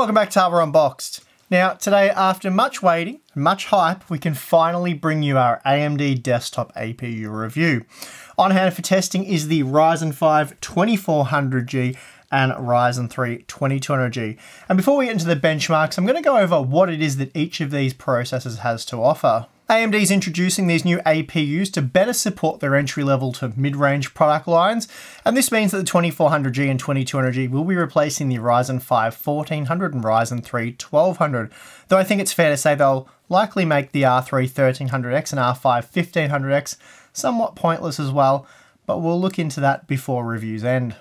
Welcome back to Unboxed. Now today, after much waiting and much hype, we can finally bring you our AMD desktop APU review. On hand for testing is the Ryzen 5 2400G and Ryzen 3 2200G. And before we get into the benchmarks, I'm going to go over what it is that each of these processors has to offer. AMD is introducing these new APUs to better support their entry-level to mid-range product lines, and this means that the 2400G and 2200G will be replacing the Ryzen 5 1400 and Ryzen 3 1200, though I think it's fair to say they'll likely make the R3 1300X and R5 1500X somewhat pointless as well, but we'll look into that before reviews end.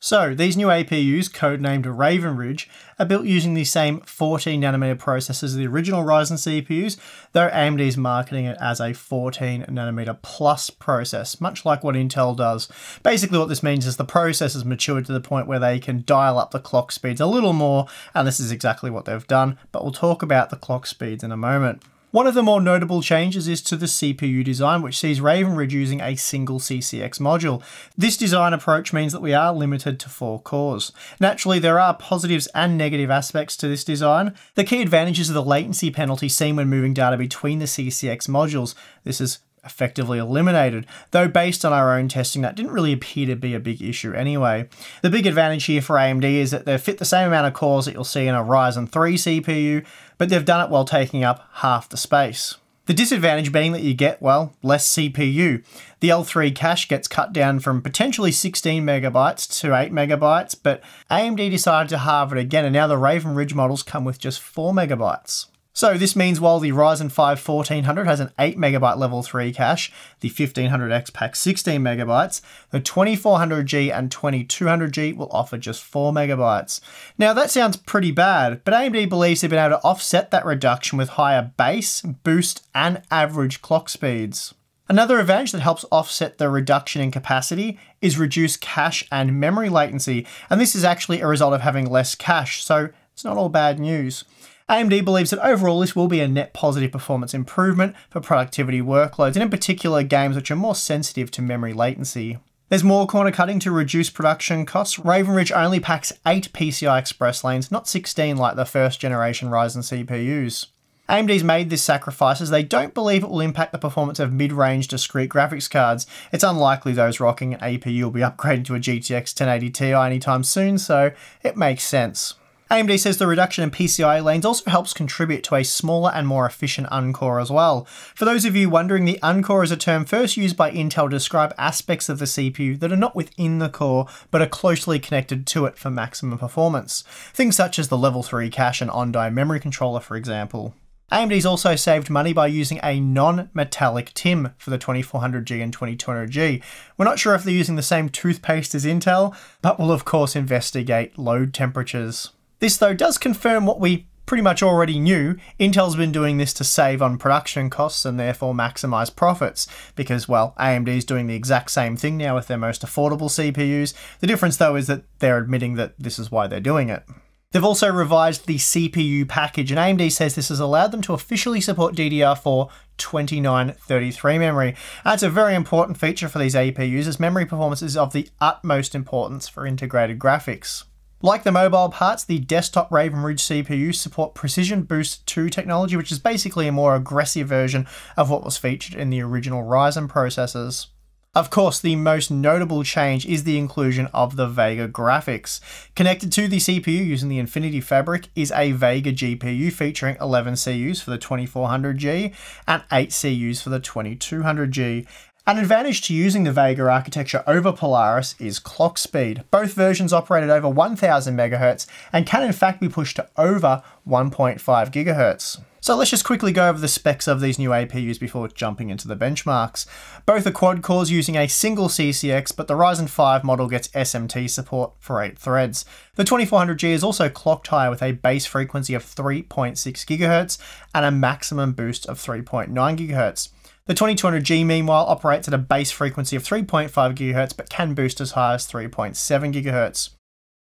So, these new APUs, codenamed Raven Ridge, are built using the same 14nm processors as the original Ryzen CPUs, though AMD is marketing it as a 14nm plus process, much like what Intel does. Basically what this means is the processors matured to the point where they can dial up the clock speeds a little more, and this is exactly what they've done, but we'll talk about the clock speeds in a moment. One of the more notable changes is to the CPU design, which sees Raven Ridge using a single CCX module. This design approach means that we are limited to 4 cores. Naturally, there are positives and negative aspects to this design. The key advantages are the latency penalty seen when moving data between the CCX modules. This is effectively eliminated, though based on our own testing that didn't really appear to be a big issue anyway. The big advantage here for AMD is that they've fit the same amount of cores that you'll see in a Ryzen 3 CPU, but they've done it while taking up half the space. The disadvantage being that you get, well, less CPU. The L3 cache gets cut down from potentially 16 megabytes to 8 megabytes, but AMD decided to halve it again, and now the Raven Ridge models come with just 4 megabytes. So this means while the Ryzen 5 1400 has an 8 megabyte level 3 cache, the 1500X packs 16 megabytes, the 2400G and 2200G will offer just 4 megabytes. Now that sounds pretty bad, but AMD believes they've been able to offset that reduction with higher base, boost, and average clock speeds. Another advantage that helps offset the reduction in capacity is reduced cache and memory latency, and this is actually a result of having less cache, so it's not all bad news. AMD believes that overall this will be a net positive performance improvement for productivity workloads, and in particular games which are more sensitive to memory latency. There's more corner cutting to reduce production costs. Raven Ridge only packs 8 PCI Express lanes, not 16 like the first generation Ryzen CPUs. AMD's made this sacrifice as they don't believe it will impact the performance of mid-range discrete graphics cards. It's unlikely those rocking an APU will be upgraded to a GTX 1080 Ti anytime soon, so it makes sense. AMD says the reduction in PCI lanes also helps contribute to a smaller and more efficient uncore as well. For those of you wondering, the uncore is a term first used by Intel to describe aspects of the CPU that are not within the core, but are closely connected to it for maximum performance. Things such as the level 3 cache and on-die memory controller, for example. AMD's also saved money by using a non-metallic TIM for the 2400G and 2200G. We're not sure if they're using the same toothpaste as Intel, but we'll of course investigate load temperatures. This though does confirm what we pretty much already knew. Intel's been doing this to save on production costs and therefore maximize profits, because, well, AMD's doing the exact same thing now with their most affordable CPUs. The difference though is that they're admitting that this is why they're doing it. They've also revised the CPU package, and AMD says this has allowed them to officially support DDR4 2933 memory. That's a very important feature for these APUs, as memory performance is of the utmost importance for integrated graphics. Like the mobile parts, the desktop Raven Ridge CPUs support Precision Boost 2 technology, which is basically a more aggressive version of what was featured in the original Ryzen processors. Of course, the most notable change is the inclusion of the Vega graphics. Connected to the CPU using the Infinity Fabric is a Vega GPU featuring 11 CUs for the 2400G and 8 CUs for the 2200G. An advantage to using the Vega architecture over Polaris is clock speed. Both versions operate at over 1000 MHz and can in fact be pushed to over 1.5 GHz. So let's just quickly go over the specs of these new APUs before jumping into the benchmarks. Both are quad cores using a single CCX, but the Ryzen 5 model gets SMT support for 8 threads. The 2400G is also clocked higher with a base frequency of 3.6 GHz and a maximum boost of 3.9 GHz. The 2200G, meanwhile, operates at a base frequency of 3.5 GHz but can boost as high as 3.7 GHz.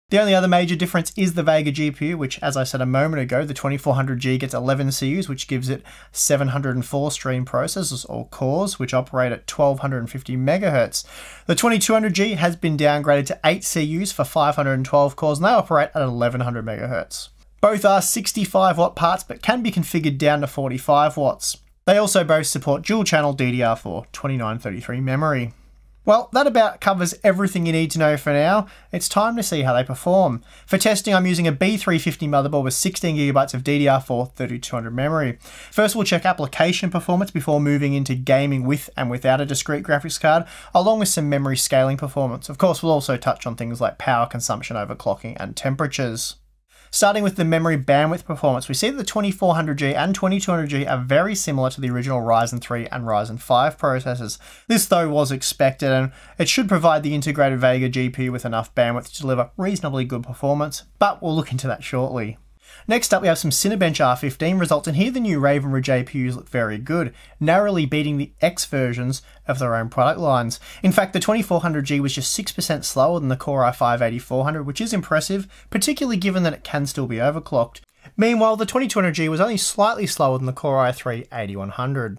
The only other major difference is the Vega GPU, which, as I said a moment ago, the 2400G gets 11 CUs, which gives it 704 stream processors or cores, which operate at 1250 MHz. The 2200G has been downgraded to 8 CUs for 512 cores, and they operate at 1100 MHz. Both are 65 watt parts but can be configured down to 45 watts. They also both support dual channel DDR4 2933 memory. Well, that about covers everything you need to know for now. It's time to see how they perform. For testing, I'm using a B350 motherboard with 16GB of DDR4 3200 memory. First, we'll check application performance before moving into gaming with and without a discrete graphics card, along with some memory scaling performance. Of course, we'll also touch on things like power consumption, overclocking, and temperatures. Starting with the memory bandwidth performance, we see that the 2400G and 2200G are very similar to the original Ryzen 3 and Ryzen 5 processors. This though was expected, and it should provide the integrated Vega GPU with enough bandwidth to deliver reasonably good performance, but we'll look into that shortly. Next up, we have some Cinebench R15 results, and here the new Raven Ridge APUs look very good, narrowly beating the X versions of their own product lines. In fact, the 2400G was just 6% slower than the Core i5-8400, which is impressive, particularly given that it can still be overclocked. Meanwhile, the 2200G was only slightly slower than the Core i3-8100.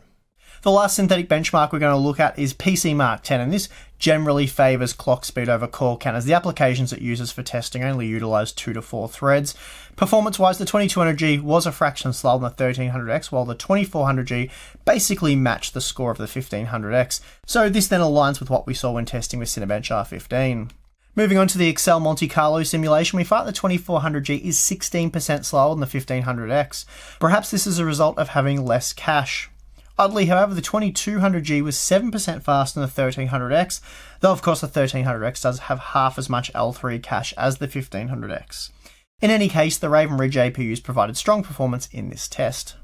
The last synthetic benchmark we're going to look at is PC Mark 10, and this generally favours clock speed over core count, as the applications it uses for testing only utilise 2 to 4 threads. Performance-wise, the 2200G was a fraction slower than the 1300X, while the 2400G basically matched the score of the 1500X. So this then aligns with what we saw when testing with Cinebench R15. Moving on to the Excel Monte Carlo simulation, we find the 2400G is 16% slower than the 1500X. Perhaps this is a result of having less cache. Oddly, however, the 2200G was 7% faster than the 1300X, though of course the 1300X does have half as much L3 cache as the 1500X. In any case, the Raven Ridge APUs provided strong performance in this test.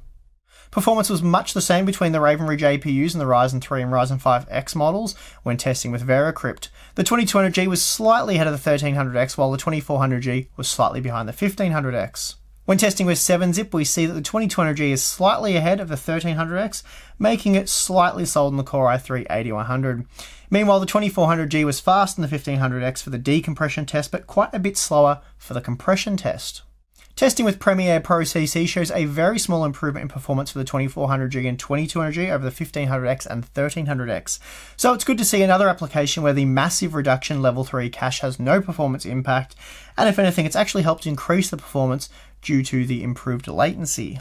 Performance was much the same between the Raven Ridge APUs and the Ryzen 3 and Ryzen 5 X models when testing with VeroCrypt. The 2200G was slightly ahead of the 1300X, while the 2400G was slightly behind the 1500X. When testing with 7-zip, we see that the 2200G is slightly ahead of the 1300X, making it slightly slower than the Core i3-8100. Meanwhile, the 2400G was faster than the 1500X for the decompression test, but quite a bit slower for the compression test. Testing with Premiere Pro CC shows a very small improvement in performance for the 2400G and 2200G over the 1500X and 1300X. So it's good to see another application where the massive reduction level 3 cache has no performance impact, and if anything, it's actually helped increase the performance due to the improved latency.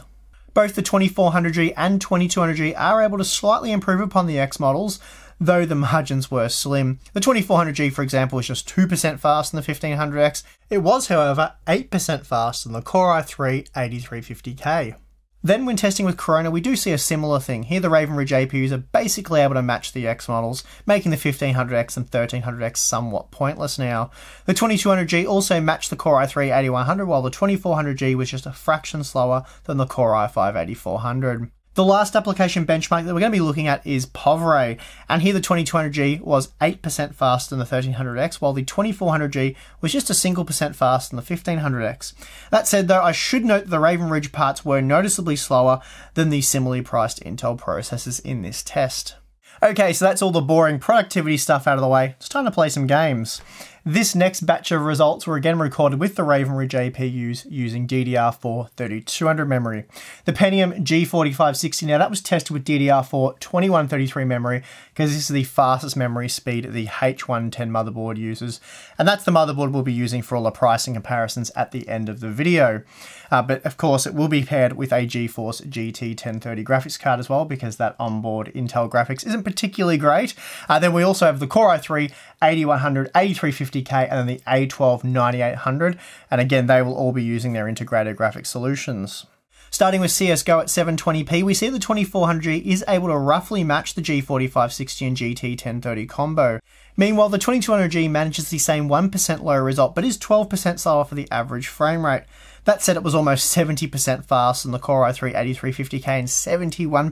Both the 2400G and 2200G are able to slightly improve upon the X models, though the margins were slim. The 2400G, for example, was just 2% faster than the 1500X. It was, however, 8% faster than the Core i3-8350K. Then when testing with Corona, we do see a similar thing. Here the Raven Ridge APUs are basically able to match the X models, making the 1500X and 1300X somewhat pointless now. The 2200G also matched the Core i3-8100, while the 2400G was just a fraction slower than the Core i5-8400. The last application benchmark that we're going to be looking at is Povray, and here the 2200G was 8% faster than the 1300X, while the 2400G was just a single percent faster than the 1500X. That said though, I should note that the Raven Ridge parts were noticeably slower than the similarly priced Intel processors in this test. Okay, so that's all the boring productivity stuff out of the way. It's time to play some games. This next batch of results were again recorded with the Raven Ridge APUs using DDR4 3200 memory. The Pentium G4560, now that was tested with DDR4 2133 memory because this is the fastest memory speed the H110 motherboard uses, and that's the motherboard we'll be using for all the pricing comparisons at the end of the video. But of course it will be paired with a GeForce GT 1030 graphics card as well, because that onboard Intel graphics isn't particularly great. Then we also have the Core i3 8100, 8350K, and then the A12 9800, and again they will all be using their integrated graphics solutions. Starting with CSGO at 720p, we see the 2400G is able to roughly match the G4560 and GT 1030 combo. Meanwhile, the 2200G manages the same 1% lower result, but is 12% slower for the average frame rate. That said, it was almost 70% faster than the Core i3 8350K and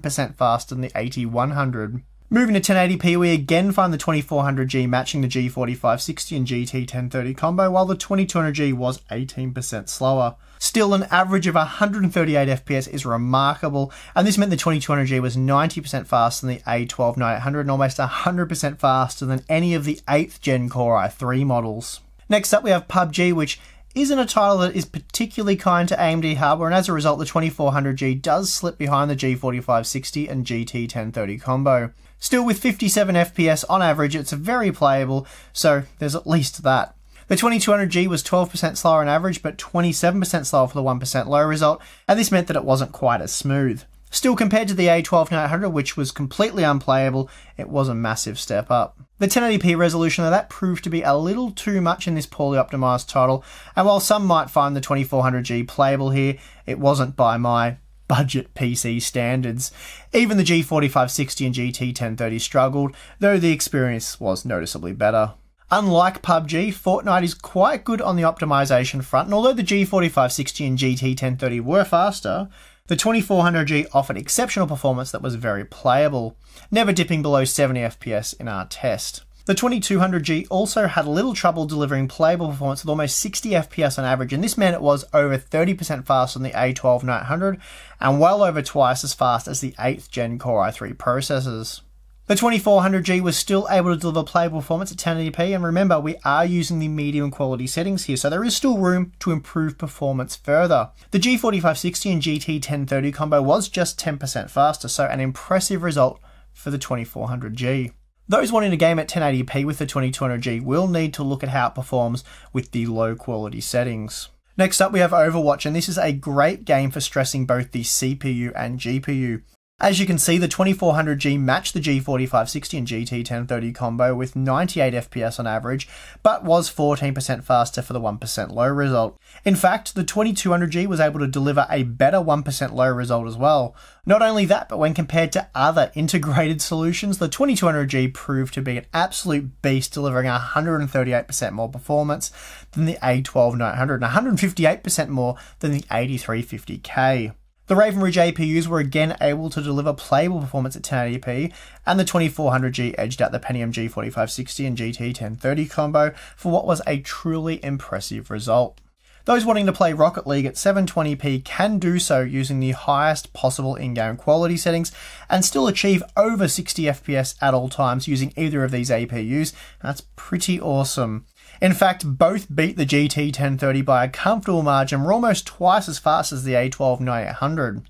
71% faster than the 8100. Moving to 1080p, we again find the 2400G matching the G4560 and GT 1030 combo, while the 2200G was 18% slower. Still, an average of 138 FPS is remarkable, and this meant the 2200G was 90% faster than the A12 9800 and almost 100% faster than any of the 8th gen Core i3 models. Next up, we have PUBG, which isn't a title that is particularly kind to AMD hardware, and as a result the 2400G does slip behind the G4560 and GT 1030 combo. Still, with 57 FPS on average, it's very playable, so there's at least that. The 2200G was 12% slower on average, but 27% slower for the 1% low result, and this meant that it wasn't quite as smooth. Still, compared to the A12900, which was completely unplayable, it was a massive step up. The 1080p resolution of that proved to be a little too much in this poorly optimised title, and while some might find the 2400G playable here, it wasn't by my budget PC standards. Even the G4560 and GT1030 struggled, though the experience was noticeably better. Unlike PUBG, Fortnite is quite good on the optimization front, and although the G4560 and GT1030 were faster, the 2400G offered exceptional performance that was very playable, never dipping below 70 FPS in our test. The 2200G also had a little trouble delivering playable performance with almost 60 FPS on average, and this meant it was over 30% faster than the A12900 and well over twice as fast as the 8th gen Core i3 processors. The 2400G was still able to deliver playable performance at 1080p, and remember, we are using the medium quality settings here, so there is still room to improve performance further. The G4560 and GT1030 combo was just 10% faster, so an impressive result for the 2400G. Those wanting to game at 1080p with the 2200G will need to look at how it performs with the low quality settings. Next up we have Overwatch, and this is a great game for stressing both the CPU and GPU. As you can see, the 2400G matched the G4560 and GT1030 combo with 98 FPS on average, but was 14% faster for the 1% low result. In fact, the 2200G was able to deliver a better 1% low result as well. Not only that, but when compared to other integrated solutions, the 2200G proved to be an absolute beast, delivering 138% more performance than the A12900 and 158% more than the 8350K. The Raven Ridge APUs were again able to deliver playable performance at 1080p, and the 2400G edged out the Pentium G4560 and GT1030 combo for what was a truly impressive result. Those wanting to play Rocket League at 720p can do so using the highest possible in-game quality settings and still achieve over 60 FPS at all times using either of these APUs. That's pretty awesome. In fact, both beat the GT1030 by a comfortable margin, were almost twice as fast as the A12900.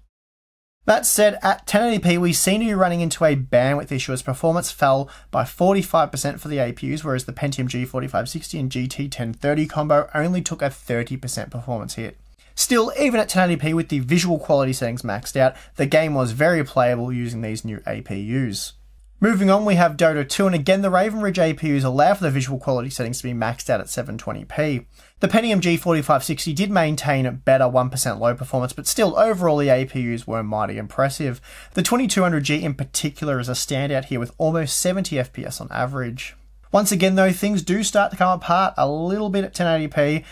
That said, at 1080p we seem to be running into a bandwidth issue as performance fell by 45% for the APUs, whereas the Pentium G4560 and GT1030 combo only took a 30% performance hit. Still, even at 1080p with the visual quality settings maxed out, the game was very playable using these new APUs. Moving on, we have DOTA 2, and again the Raven Ridge APUs allow for the visual quality settings to be maxed out at 720p. The Pentium G4560 did maintain better 1% low performance, but still overall the APUs were mighty impressive. The 2200G in particular is a standout here with almost 70 FPS on average. Once again though, things do start to come apart a little bit at 1080p,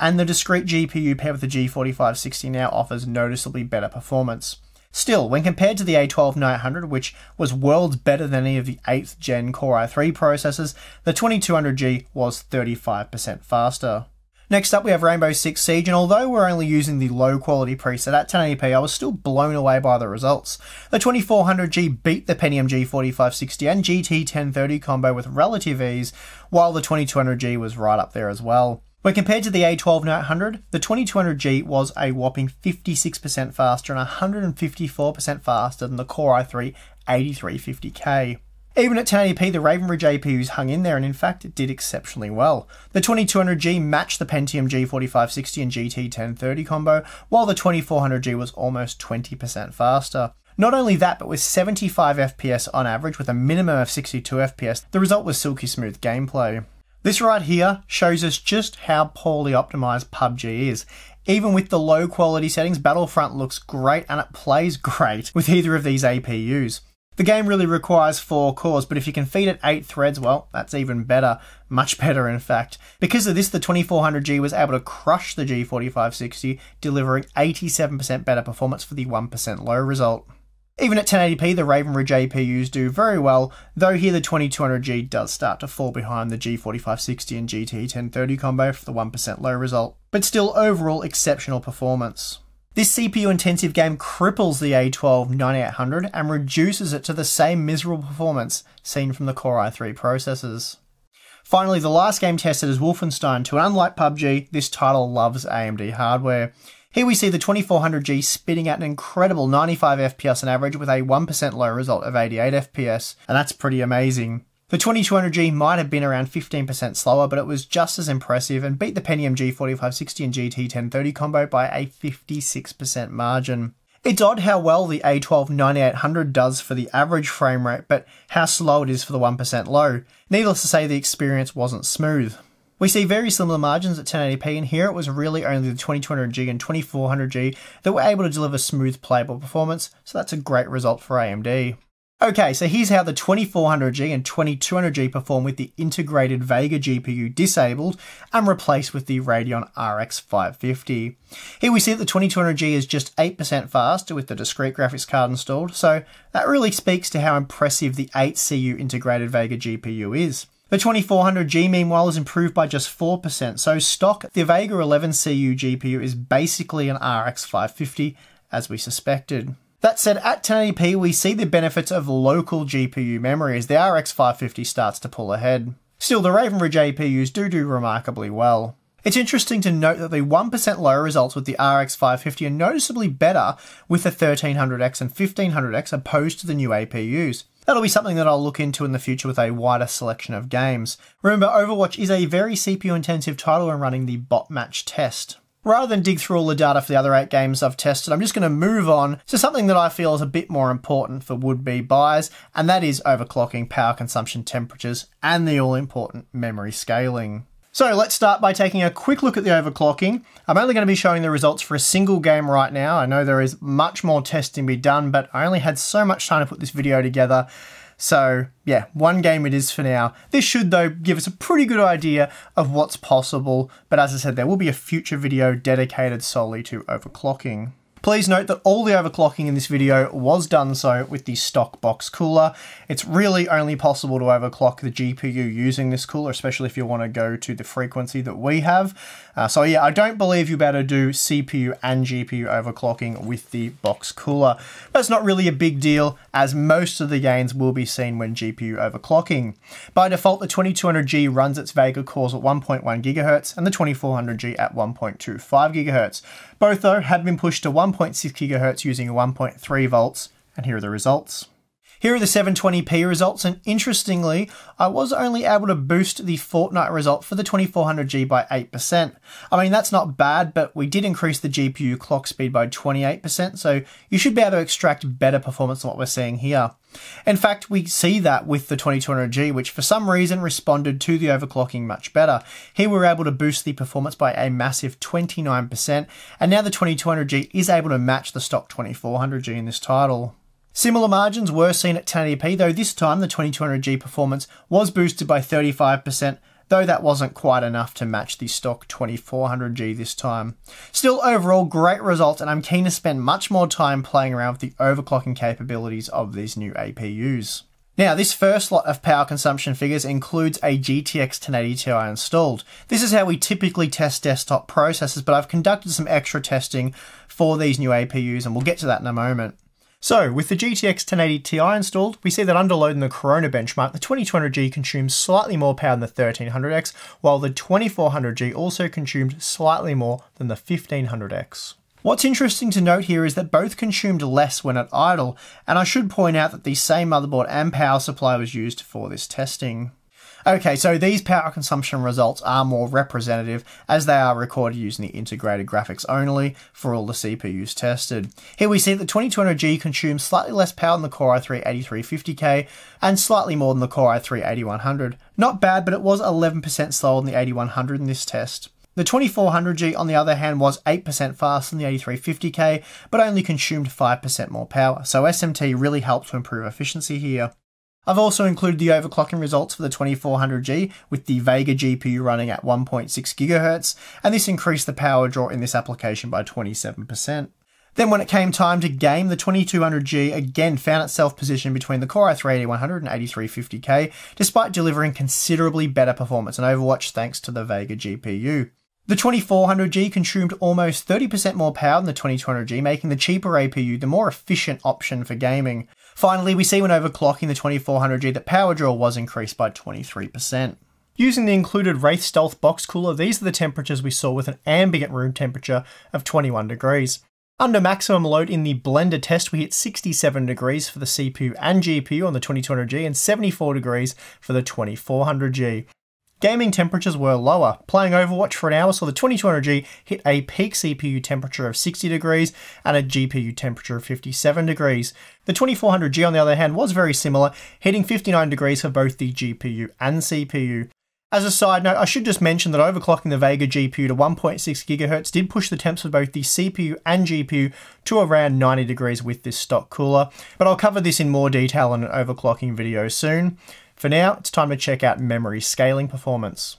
and the discrete GPU paired with the G4560 now offers noticeably better performance. Still, when compared to the A12900, which was worlds better than any of the 8th gen Core i3 processors, the 2200G was 35% faster. Next up we have Rainbow Six Siege, and although we're only using the low quality preset at 1080p, I was still blown away by the results. The 2400G beat the Pentium G4560 and GT1030 combo with relative ease, while the 2200G was right up there as well. When compared to the A12900, the 2200G was a whopping 56% faster and 154% faster than the Core i3 8350K. Even at 1080p, the Raven Ridge APUs hung in there and in fact it did exceptionally well. The 2200G matched the Pentium G4560 and GT1030 combo, while the 2400G was almost 20% faster. Not only that, but with 75 FPS on average with a minimum of 62 FPS, the result was silky smooth gameplay. This right here shows us just how poorly optimized PUBG is. Even with the low quality settings, Battlefront looks great and it plays great with either of these APUs. The game really requires 4 cores, but if you can feed it 8 threads, well, that's even better. Much better, in fact. Because of this, the 2400G was able to crush the G4560, delivering 87% better performance for the 1% low result. Even at 1080p, the Raven Ridge APUs do very well, though here the 2200G does start to fall behind the G4560 and GT1030 combo for the 1% low result, but still overall exceptional performance. This CPU-intensive game cripples the A12900 and reduces it to the same miserable performance seen from the Core i3 processors. Finally, the last game tested is Wolfenstein II, and unlike PUBG, this title loves AMD hardware. Here we see the 2400G spitting out an incredible 95 FPS on average with a 1% low result of 88 FPS, and that's pretty amazing. The 2200G might have been around 15% slower, but it was just as impressive and beat the Pentium G4560 and GT1030 combo by a 56% margin. It's odd how well the A12-9800 does for the average frame rate, but how slow it is for the 1% low. Needless to say, the experience wasn't smooth. We see very similar margins at 1080p, and here it was really only the 2200G and 2400G that were able to deliver smooth playable performance, so that's a great result for AMD. Okay, so here's how the 2400G and 2200G perform with the integrated Vega GPU disabled and replaced with the Radeon RX 550. Here we see that the 2200G is just 8% faster with the discrete graphics card installed, so that really speaks to how impressive the 8CU integrated Vega GPU is. The 2400G meanwhile is improved by just 4%, so stock the Vega 11CU GPU is basically an RX 550 as we suspected. That said, at 1080p we see the benefits of local GPU memory as the RX 550 starts to pull ahead. Still, the Raven Ridge APUs do remarkably well. It's interesting to note that the 1% lower results with the RX 550 are noticeably better with the 1300X and 1500X opposed to the new APUs. That'll be something that I'll look into in the future with a wider selection of games. Remember, Overwatch is a very CPU intensive title when running the bot match test. Rather than dig through all the data for the other 8 games I've tested, I'm just going to move on to something that I feel is a bit more important for would-be buyers, and that is overclocking, power consumption temperatures, and the all-important memory scaling. So let's start by taking a quick look at the overclocking. I'm only going to be showing the results for a single game right now. I know there is much more testing to be done, but I only had so much time to put this video together. So yeah, one game it is for now. This should though give us a pretty good idea of what's possible, but as I said, there will be a future video dedicated solely to overclocking. Please note that all the overclocking in this video was done so with the stock box cooler. It's really only possible to overclock the GPU using this cooler, especially if you want to go to the frequency that we have. So yeah, I don't believe you'll be able to do CPU and GPU overclocking with the box cooler. That's not really a big deal as most of the gains will be seen when GPU overclocking. By default, the 2200G runs its Vega cores at 1.1 GHz and the 2400G at 1.25 GHz. Both though have been pushed to 1.6 GHz using 1.3 volts, and here are the results. Here are the 720p results, and interestingly, I was only able to boost the Fortnite result for the 2400G by 8%. I mean, that's not bad, but we did increase the GPU clock speed by 28%, so you should be able to extract better performance than what we're seeing here. In fact, we see that with the 2200G, which for some reason responded to the overclocking much better. Here we were able to boost the performance by a massive 29%, and now the 2200G is able to match the stock 2400G in this title. Similar margins were seen at 1080p, though this time the 2200G performance was boosted by 35%, though that wasn't quite enough to match the stock 2400G this time. Still, overall, great result, and I'm keen to spend much more time playing around with the overclocking capabilities of these new APUs. Now, this first lot of power consumption figures includes a GTX 1080 Ti installed. This is how we typically test desktop processors, but I've conducted some extra testing for these new APUs, and we'll get to that in a moment. So, with the GTX 1080 Ti installed, we see that under load in the Corona benchmark, the 2200G consumes slightly more power than the 1300X, while the 2400G also consumed slightly more than the 1500X. What's interesting to note here is that both consumed less when at idle, and I should point out that the same motherboard and power supply was used for this testing. Okay, so these power consumption results are more representative as they are recorded using the integrated graphics only for all the CPUs tested. Here we see that the 2200G consumes slightly less power than the Core i3-8350K and slightly more than the Core i3-8100. Not bad, but it was 11% slower than the 8100 in this test. The 2400G, on the other hand, was 8% faster than the 8350K, but only consumed 5% more power, so SMT really helped to improve efficiency here. I've also included the overclocking results for the 2400G with the Vega GPU running at 1.6 GHz, and this increased the power draw in this application by 27%. Then when it came time to game, the 2200G again found itself positioned between the Core i3-8100 and 8350K, despite delivering considerably better performance in Overwatch thanks to the Vega GPU. The 2400G consumed almost 30% more power than the 2200G, making the cheaper APU the more efficient option for gaming. Finally, we see when overclocking the 2400G that power draw was increased by 23%. Using the included Wraith Stealth box cooler, these are the temperatures we saw with an ambient room temperature of 21 degrees. Under maximum load in the Blender test, we hit 67 degrees for the CPU and GPU on the 2200G and 74 degrees for the 2400G. Gaming temperatures were lower. Playing Overwatch for an hour saw the 2200G hit a peak CPU temperature of 60 degrees and a GPU temperature of 57 degrees. The 2400G on the other hand was very similar, hitting 59 degrees for both the GPU and CPU. As a side note, I should just mention that overclocking the Vega GPU to 1.6 GHz did push the temps for both the CPU and GPU to around 90 degrees with this stock cooler, but I'll cover this in more detail in an overclocking video soon. For now, it's time to check out memory scaling performance.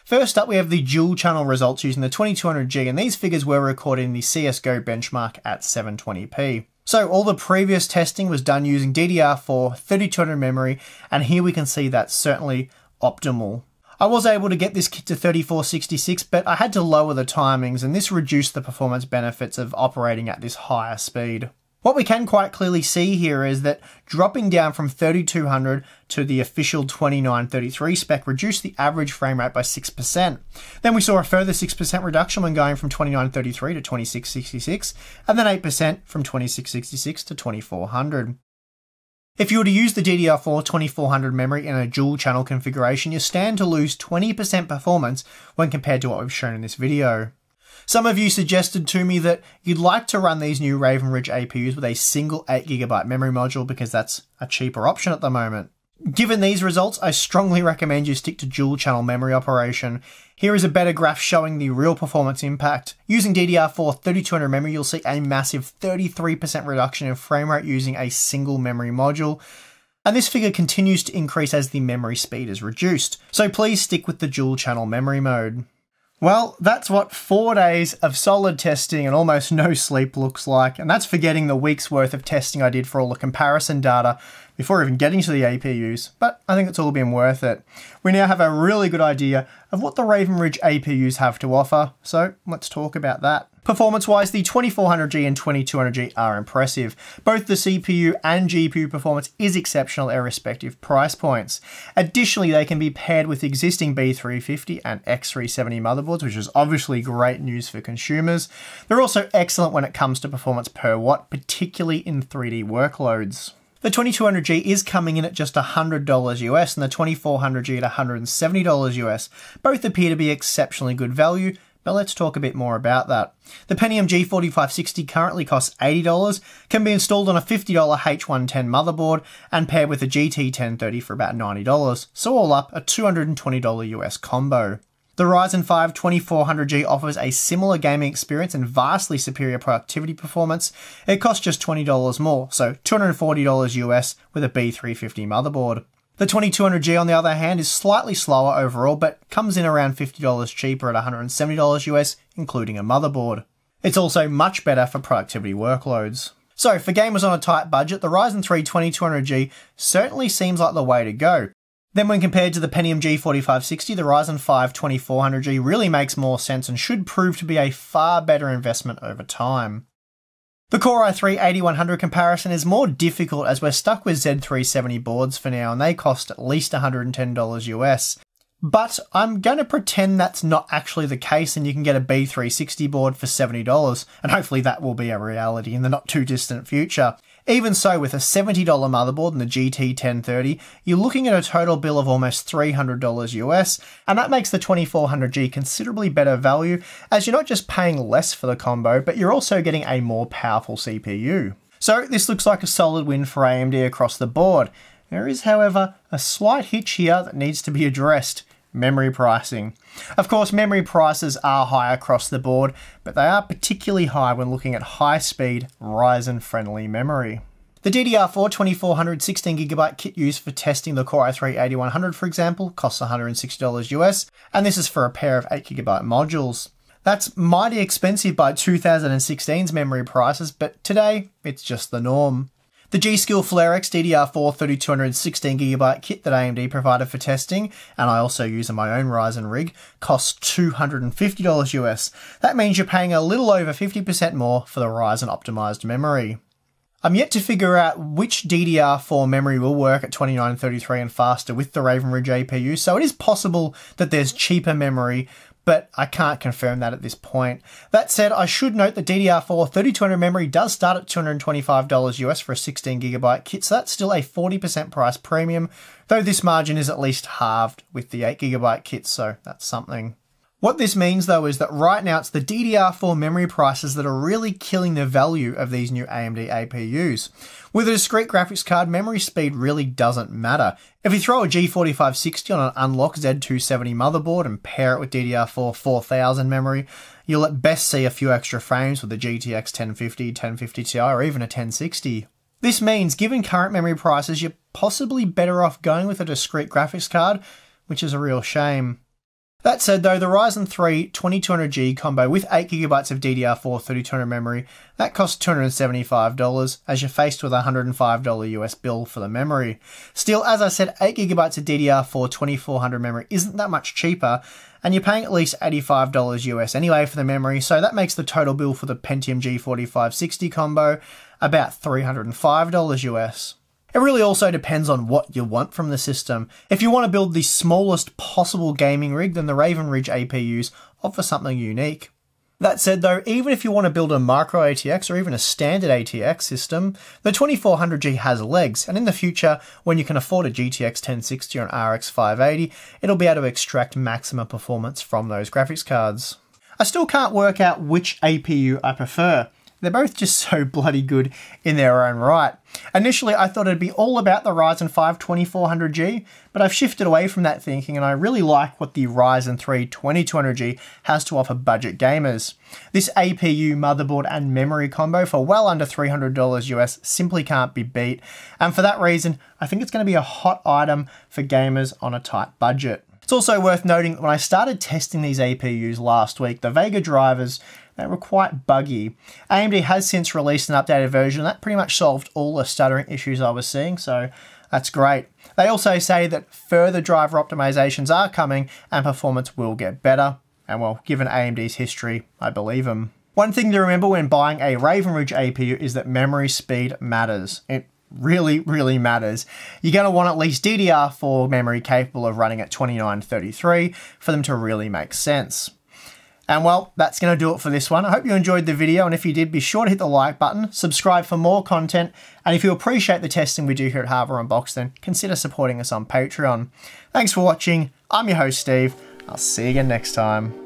First up, we have the dual channel results using the 2200G, and these figures were recorded in the CSGO benchmark at 720p. So all the previous testing was done using DDR4 3200 memory, and here we can see that's certainly optimal. I was able to get this kit to 3466, but I had to lower the timings, and this reduced the performance benefits of operating at this higher speed. What we can quite clearly see here is that dropping down from 3200 to the official 2933 spec reduced the average frame rate by 6%. Then we saw a further 6% reduction when going from 2933 to 2666, and then 8% from 2666 to 2400. If you were to use the DDR4 2400 memory in a dual channel configuration, you stand to lose 20% performance when compared to what we've shown in this video. Some of you suggested to me that you'd like to run these new Raven Ridge APUs with a single 8GB memory module because that's a cheaper option at the moment. Given these results, I strongly recommend you stick to dual channel memory operation. Here is a better graph showing the real performance impact. Using DDR4 3200 memory, you'll see a massive 33% reduction in frame rate using a single memory module. And this figure continues to increase as the memory speed is reduced. So please stick with the dual channel memory mode. Well, that's what 4 days of solid testing and almost no sleep looks like, and that's forgetting the week's worth of testing I did for all the comparison data before even getting to the APUs, but I think it's all been worth it. We now have a really good idea of what the Raven Ridge APUs have to offer, so let's talk about that. Performance-wise, the 2400G and 2200G are impressive. Both the CPU and GPU performance is exceptional at their respective price points. Additionally, they can be paired with existing B350 and X370 motherboards, which is obviously great news for consumers. They're also excellent when it comes to performance per watt, particularly in 3D workloads. The 2200G is coming in at just $100 US and the 2400G at $170 US. Both appear to be exceptionally good value, but let's talk a bit more about that. The Pentium G4560 currently costs $80, can be installed on a $50 H110 motherboard and paired with a GT 1030 for about $90, so all up a $220 US combo. The Ryzen 5 2400G offers a similar gaming experience and vastly superior productivity performance. It costs just $20 more, so $240 US with a B350 motherboard. The 2200G on the other hand is slightly slower overall, but comes in around $50 cheaper at $170 US, including a motherboard. It's also much better for productivity workloads. So for gamers on a tight budget, the Ryzen 3 2200G certainly seems like the way to go. Then when compared to the Pentium G4560, the Ryzen 5 2400G really makes more sense and should prove to be a far better investment over time. The Core i3 8100 comparison is more difficult as we're stuck with Z370 boards for now and they cost at least $110 US. But I'm going to pretend that's not actually the case and you can get a B360 board for $70 and hopefully that will be a reality in the not too distant future. Even so, with a $70 motherboard and the GT 1030, you're looking at a total bill of almost $300 US, and that makes the 2400G considerably better value as you're not just paying less for the combo, but you're also getting a more powerful CPU. So this looks like a solid win for AMD across the board. There is, however, a slight hitch here that needs to be addressed. Memory pricing. Of course, memory prices are high across the board, but they are particularly high when looking at high-speed, Ryzen-friendly memory. The DDR4 2400 16GB kit used for testing the Core i3 8100, for example, costs $160 US, and this is for a pair of 8GB modules. That's mighty expensive by 2016's memory prices, but today, it's just the norm. The G-Skill FlareX DDR4 3200 16GB kit that AMD provided for testing, and I also use in my own Ryzen rig, costs $250 US. That means you're paying a little over 50% more for the Ryzen optimized memory. I'm yet to figure out which DDR4 memory will work at 2933 and faster with the Raven Ridge APU, so it is possible that there's cheaper memory, but I can't confirm that at this point. That said, I should note the DDR4 3200 memory does start at $225 US for a 16GB kit, so that's still a 40% price premium, though this margin is at least halved with the 8GB kit, so that's something. What this means though is that right now it's the DDR4 memory prices that are really killing the value of these new AMD APUs. With a discrete graphics card, memory speed really doesn't matter. If you throw a G4560 on an unlocked Z270 motherboard and pair it with DDR4 4000 memory, you'll at best see a few extra frames with a GTX 1050, 1050 Ti or even a 1060. This means, given current memory prices, you're possibly better off going with a discrete graphics card, which is a real shame. That said though, the Ryzen 3 2200G combo with 8GB of DDR4 3200 memory, that costs $275 as you're faced with a $105 US bill for the memory. Still, as I said, 8GB of DDR4 2400 memory isn't that much cheaper, and you're paying at least $85 US anyway for the memory, so that makes the total bill for the Pentium G4560 combo about $305 US. It really also depends on what you want from the system. If you want to build the smallest possible gaming rig, then the Raven Ridge APUs offer something unique. That said though, even if you want to build a micro ATX or even a standard ATX system, the 2400G has legs, and in the future, when you can afford a GTX 1060 or an RX 580, it'll be able to extract maximum performance from those graphics cards. I still can't work out which APU I prefer. They're both just so bloody good in their own right. Initially, I thought it'd be all about the Ryzen 5 2400G, but I've shifted away from that thinking and I really like what the Ryzen 3 2200G has to offer budget gamers. This APU, motherboard and memory combo for well under $300 US simply can't be beat, and for that reason, I think it's going to be a hot item for gamers on a tight budget. It's also worth noting that when I started testing these APUs last week, the Vega drivers, they were quite buggy. AMD has since released an updated version that pretty much solved all the stuttering issues I was seeing, so that's great. They also say that further driver optimizations are coming and performance will get better, and well, given AMD's history, I believe them. One thing to remember when buying a Raven Ridge APU is that memory speed matters. It really matters. You're going to want at least DDR4 memory capable of running at 2933 for them to really make sense. And well, that's going to do it for this one. I hope you enjoyed the video, and if you did, be sure to hit the like button, subscribe for more content, and if you appreciate the testing we do here at Hardware Unboxed, then consider supporting us on Patreon. Thanks for watching. I'm your host, Steve. I'll see you again next time.